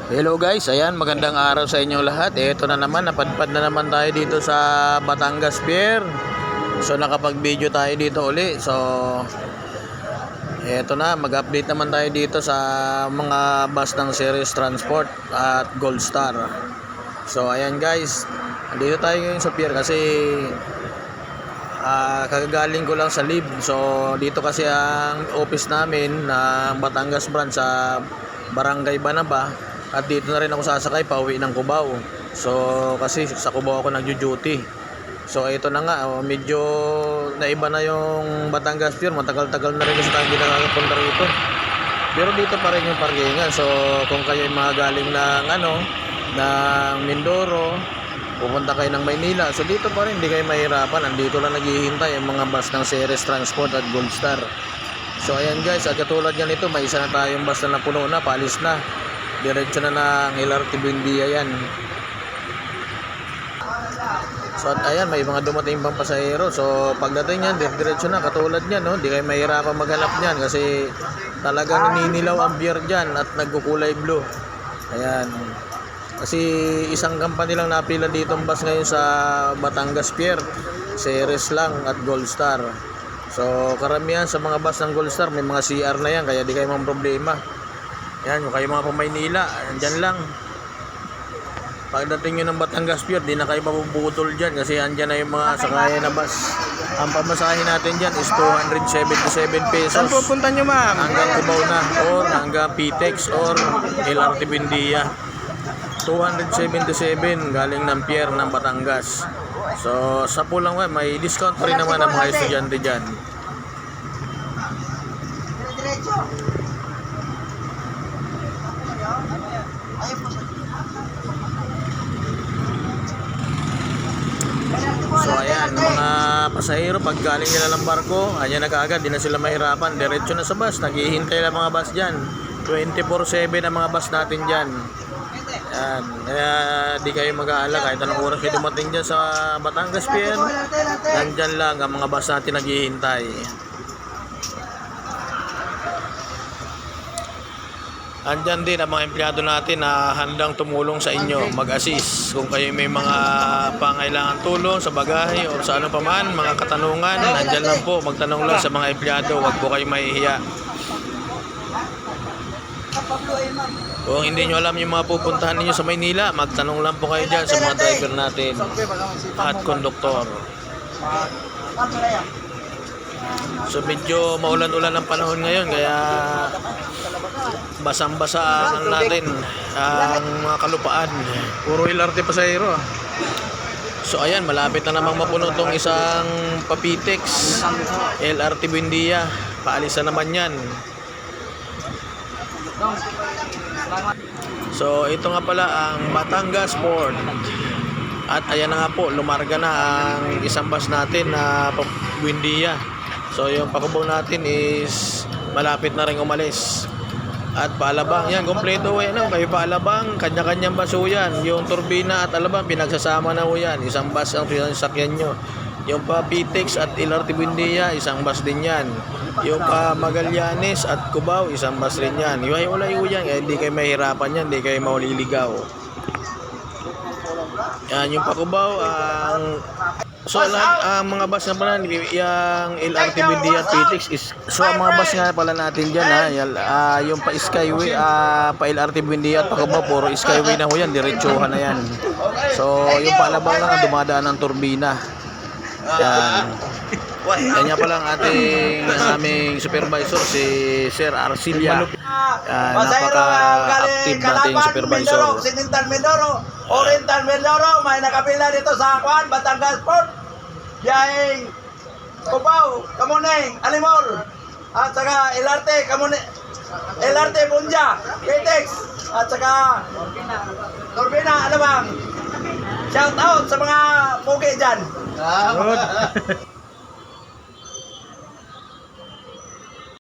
Hello guys, ayan, magandang araw sa inyong lahat. Ito na naman, napadpad na naman tayo dito sa Batangas Pier. So nakapag-video tayo dito uli. So eto na, mag-update naman tayo dito sa mga bus ng Ceres Transport at Gold Star. So ayan guys, dito tayo ngayon sa pier kasi kagagaling ko lang sa leave. So dito kasi ang office namin ng Batangas branch sa Barangay Banaba. At dito na rin ako sasakay pauwi ng Cubao. So kasi sa Cubao ako nagjo-duty. So ito na nga, medyo naiba na yung Batangas Pier. Matagal-tagal na rin kasi tayo ginagapunta rito. Pero dito pa rin yung parkingan. So kung kayo mga galing ng Mindoro, pupunta kayo ng Maynila, so dito pa rin, hindi kayo mahirapan. Andito lang naghihintay ang mga bus ng Ceres Transport at Gold Star. So ayan guys, at katulad yan ito, may isa na tayong bus na napuno na, paalis na. Diretso na ng LRT Buendia yan. So at ayan, may mga dumating pang pasahero. So pagdating yan, diretso na, katulad yan, no? Hindi kayo mahirapan maghanap niyan kasi talagang naninilaw ang pier dyan at nagkukulay blue. Ayan. Kasi isang company lang napila dito ang bus ngayon sa Batangas Pier. Ceres lang at Gold Star. So karamihan sa mga bus ng Gold Star may mga CR na yan, kaya di kayo mang problema. Yan, yung kayo mga pamaynila, andyan lang. Pagdating nyo ng Batangas Pier, di na kayo mabubutol dyan kasi andyan na yung mga sakayan na bus. Ang pamasahe natin dyan is 277 pesos. Saan pupunta nyo, ma'am? Hanggang Cubao na, or hanggang PTEX or LRT Buendia. 277 galing ng pier ng Batangas. So sa pulang may discount pa rin naman ang mga estudyante dyan. So ayan, mga pasahero pag galing nila ng barko, ayan na kaagad, di na sila mahirapan, diretso na sa bus, naghihintay lang mga bus dyan. 24/7 ang mga bus natin dyan. Yan. Kaya di kayo mag-aalala kahit anong oras kayo dumating dyan sa Batangas Pier, nandyan lang ang mga bus natin naghihintay. Andyan din ang mga empleyado natin na handang tumulong sa inyo, mag-assist kung kayo may mga pangailangan tulong sa bagahe o sa ano pa man, mga katanungan, nandyan lang po, magtanong lang sa mga empleyado, wag po kayo mahihiya. Kung hindi nyo alam yung mga pupuntahan ninyo sa Maynila, magtanong lang po kayo dyan sa mga driver natin at konduktor. So medyo maulan-ulan ang panahon ngayon, kaya basang-basa natin ang mga kalupaan. Puro LRT pasahero. So ayan, malapit na namang mapuno tong isang PTEX LRT Buendia. Paalis na naman yan. So ito nga pala ang Batangas Port. At ayan na nga po, lumarga na ang isang bus natin na Buendia. So yung pakubaw natin is malapit na rin umalis. At Paalabang, yan, kompleto yan, kayo Paalabang, kanya-kanyang baso yan. Yung turbina at Alabang, pinagsasama na ho yan. Isang bus ang pinasakyan nyo. Yung pa PTEX at LRT Buendia, isang bus din yan. Yung pa Magallanes at Cubao, isang bus rin yan. Iwalay ho yan, hindi kayo mahirapan yan, hindi kayo mauliligaw. Yan, yung pa Cubao, so ang mga bus na pala yung LRT Buendia at PTEX is, so ang mga bus nga pala natin dyan yung pa Skyway, pa LRT Buendia at pa Cubao, puro Skyway na ho yan, diretsuhan na yan. So yung Paalabang lang dumadaan ng turbina. Yan. Kanya pala ang aming supervisor, si Sir Arcilia. Napaka-active nating supervisor. Oriental Mindoro, may nakapila dito sa Batangas Port. Biyaheng Cubao, Kamuneng, Alimol. At saka LRT, LRT Buendia, PTEX. At saka Turbina, Alabang. Shout out sa mga pugi dyan.